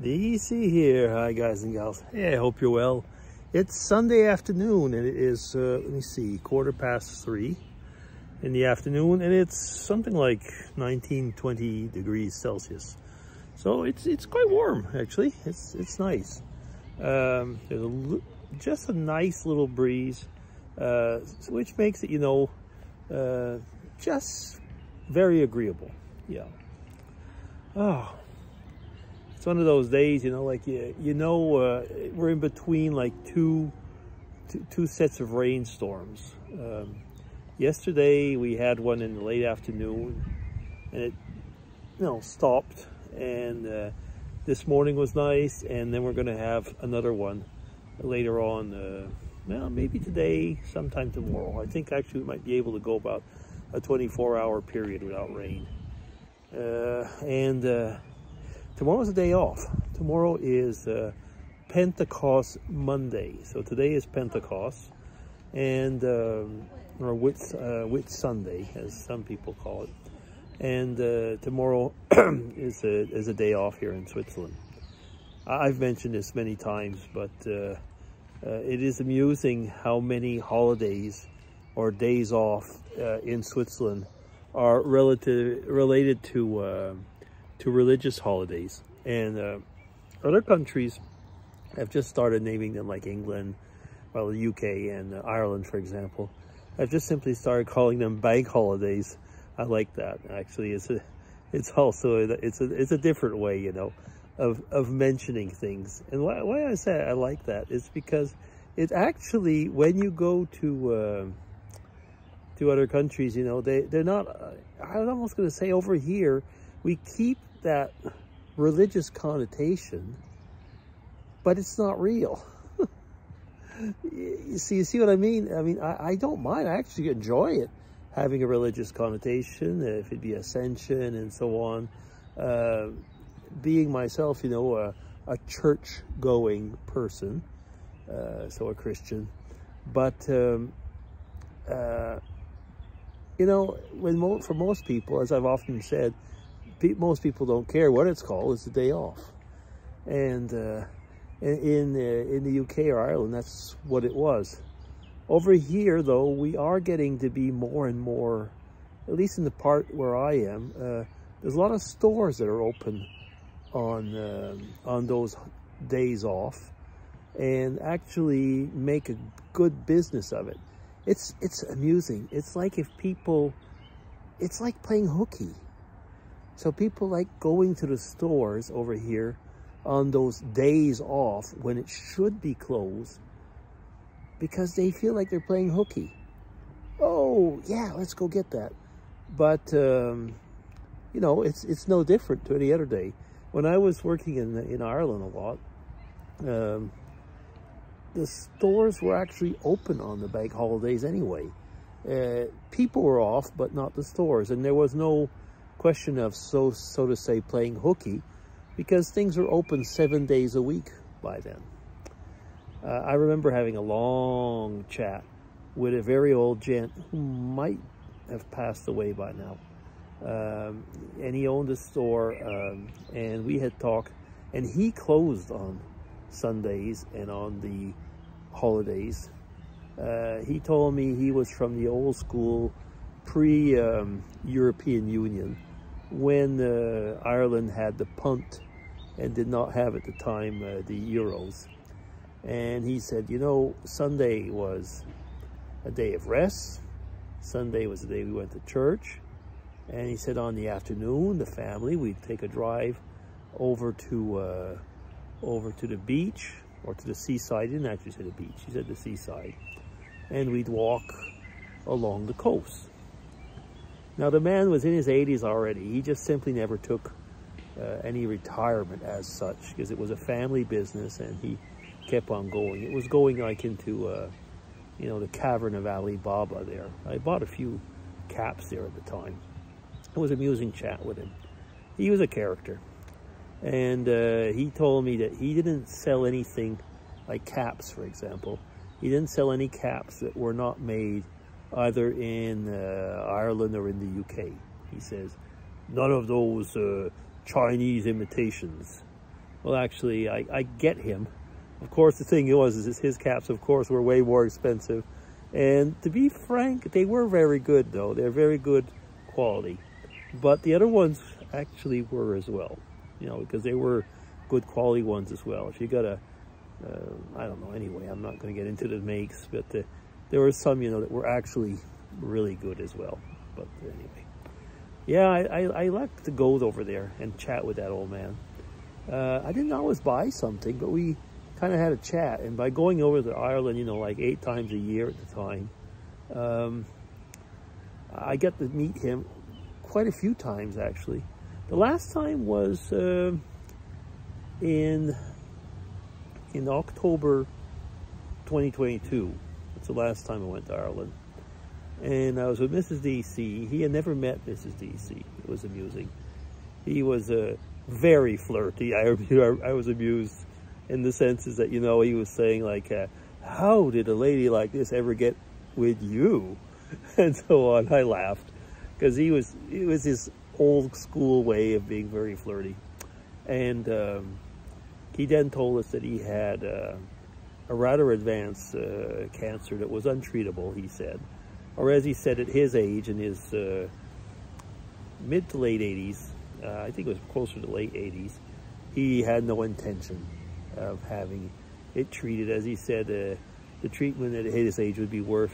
DC here. Hi guys and gals. Hey, I hope you're well. It's Sunday afternoon and it is, let me see, 3:15 in the afternoon, and it's something like 19-20 degrees Celsius. So it's quite warm actually. It's nice. There's just a nice little breeze, which makes it, just very agreeable. Yeah. Oh. It's one of those days, we're in between like two sets of rainstorms. Yesterday we had one in the late afternoon, and it, stopped. And this morning was nice, and then we're going to have another one later on. Well, maybe today, sometime tomorrow. I think actually we might be able to go about a 24-hour period without rain. Tomorrow's a day off. Tomorrow is Pentecost Monday. So today is Pentecost, and or Whit Sunday, as some people call it. And tomorrow is a day off here in Switzerland. I've mentioned this many times, but it is amusing how many holidays or days off in Switzerland are related to religious holidays, and other countries have just started naming them, like England, well, the UK and Ireland, for example, have just simply started calling them bank holidays. I like that. Actually, it's also a different way, of mentioning things. And why I say I like that is because it actually, when you go to other countries, they're not. I was almost going to say over here we keep that religious connotation, but it's not real. You see what I mean? I mean, I don't mind. I actually enjoy it, having a religious connotation, if it be Ascension and so on. Being myself, a church-going person, so a Christian. But, for most people, as I've often said, most people don't care what it's called. It's a day off. And in the UK or Ireland, that's what it was. Over here, though, we are getting to be more and more, at least in the part where I am, there's a lot of stores that are open on those days off, and actually make a good business of it. It's amusing. It's like it's like playing hooky. So people like going to the stores over here on those days off when it should be closed, because they feel like they're playing hooky. Oh, yeah, let's go get that. But, it's no different to any other day. When I was working in Ireland a lot, the stores were actually open on the bank holidays anyway. People were off, but not the stores. And there was no question of, so to say, playing hooky, because things were open 7 days a week by then. I remember having a long chat with a very old gent who might have passed away by now. And he owned a store, and we had talked, and he closed on Sundays and on the holidays. He told me he was from the old school pre-European Union, when Ireland had the punt and did not have at the time the euros. And he said, Sunday was a day of rest. Sunday was the day we went to church. And he said on the afternoon, the family, we'd take a drive over to the beach, or to the seaside. He didn't actually say the beach, he said the seaside. And we'd walk along the coast. Now, the man was in his 80s already. He just simply never took any retirement as such, because it was a family business, and he kept on going. It was going like into, the cavern of Ali Baba there. I bought a few caps there at the time. It was an amusing chat with him. He was a character. And he told me that he didn't sell anything like caps, for example. He didn't sell any caps that were not made either in Ireland or in the UK. He says, none of those Chinese imitations. Well, actually, I get him. Of course, the thing is his caps, of course, were way more expensive. And to be frank, they were very good, though. They're very good quality. But the other ones actually were as well, you know, because they were good quality ones as well. If you got a, I don't know, anyway, I'm not going to get into the makes, but there were some, you know, that were actually really good as well. But anyway, yeah, I like to go over there and chat with that old man. I didn't always buy something, but we kind of had a chat. And by going over to Ireland, you know, like 8 times a year at the time, I got to meet him quite a few times, actually. The last time was in October 2022. That's the last time I went to Ireland. And I was with Mrs. DC. He had never met Mrs. DC. It was amusing. He was very flirty. I was amused in the senses that, you know, he was saying like, how did a lady like this ever get with you? And so on. I laughed because it was his old school way of being very flirty. And he then told us that he had a rather advanced cancer that was untreatable, he said. Or as he said, at his age, in his mid to late 80s, I think it was closer to late 80s, he had no intention of having it treated. As he said, the treatment at his age would be worse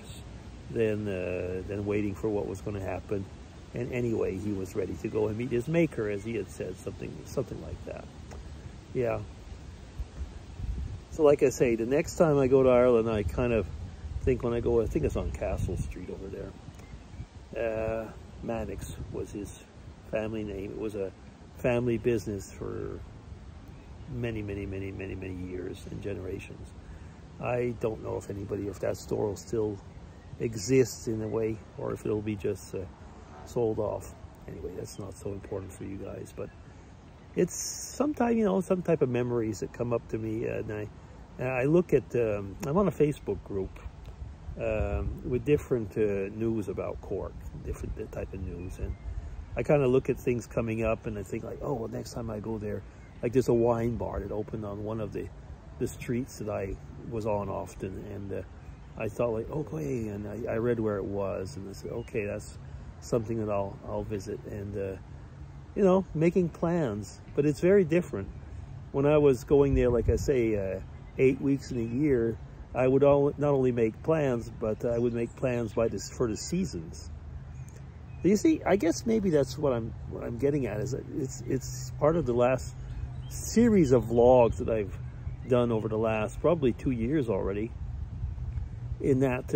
than waiting for what was going to happen. And anyway, he was ready to go and meet his maker, as he had said, something like that. Yeah. So like I say, the next time I go to Ireland, I kind of think when I go, I think it's on Castle Street over there. Mannix was his family name. It was a family business for many years and generations. I don't know if that store will still exist in a way, or if it'll be just sold off. Anyway, that's not so important for you guys, but it's sometimes, you know, some type of memories that come up to me, and I look at, I'm on a Facebook group with different news about Cork, different type of news, and I kind of look at things coming up, and I think like, oh, well, next time I go there, like there's a wine bar that opened on one of the streets that I was on often, and I thought like, okay, and I read where it was, and I said, okay, that's something that I'll visit, and you know, making plans. But it's very different. When I was going there, like I say, 8 weeks in a year, I would not only make plans, but I would make plans for the seasons. You see, I guess maybe that's what I'm getting at, is that it's part of the last series of vlogs that I've done over the last probably 2 years already, in that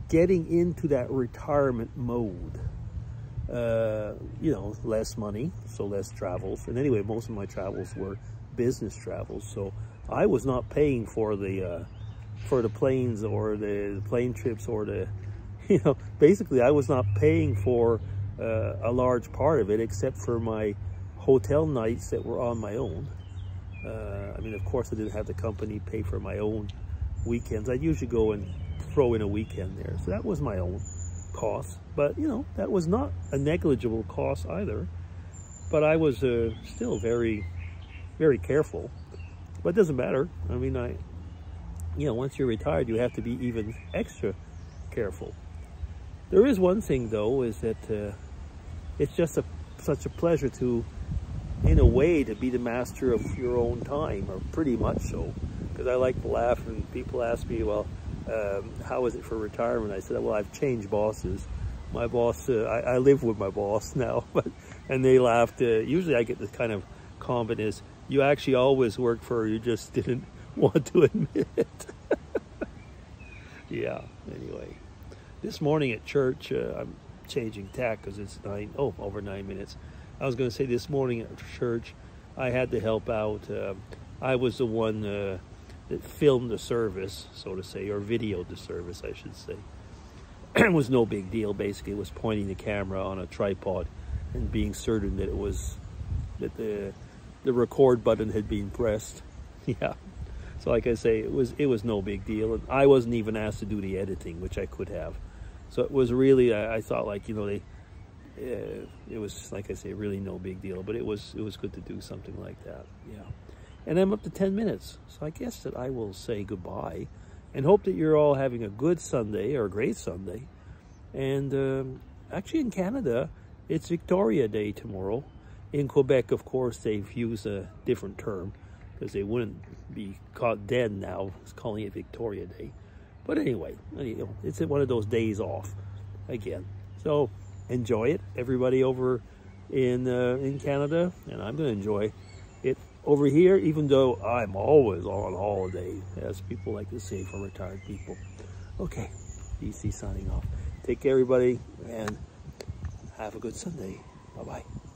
getting into that retirement mode. You know, less money, so less travels. And anyway, most of my travels were business travels, so I was not paying for the planes or the plane trips or the, you know, basically I was not paying for a large part of it, except for my hotel nights that were on my own. I mean, of course, I didn't have the company pay for my own weekends. I'd usually go and throw in a weekend there, so that was my own cost. But you know, that was not a negligible cost either. But I was still very careful. But it doesn't matter. I mean, you know, once you're retired, you have to be even extra careful. There is one thing though, is that it's just such a pleasure to, in a way, to be the master of your own time, or pretty much so. Because I like to laugh, and people ask me, well, how is it for retirement? I said, well, I've changed bosses. My boss, I live with my boss now, and they laughed. Usually I get this kind of comment is, you actually always worked for her, you just didn't want to admit it. Yeah, anyway. This morning at church, I'm changing tack because it's over 9 minutes. I was going to say this morning at church, I had to help out. I was the one that filmed the service, so to say, or videoed the service, I should say. It was no big deal. Basically, it was pointing the camera on a tripod and being certain that that the record button had been pressed. Yeah. So like I say, it was no big deal. And I wasn't even asked to do the editing, which I could have. So it was really, I thought, like, you know, it was, like I say, really no big deal, but it was good to do something like that. Yeah. And I'm up to 10 minutes, so I guess that I will say goodbye and hope that you're all having a good Sunday or a great Sunday. And actually in Canada, it's Victoria Day tomorrow. In Quebec, of course, they've used a different term because they wouldn't be caught dead now calling it Victoria Day. But anyway, it's one of those days off again. So enjoy it, everybody over in Canada, and I'm going to enjoy it over here, even though I'm always on holiday, as people like to say for retired people. Okay, DC signing off. Take care, everybody, and have a good Sunday. Bye-bye.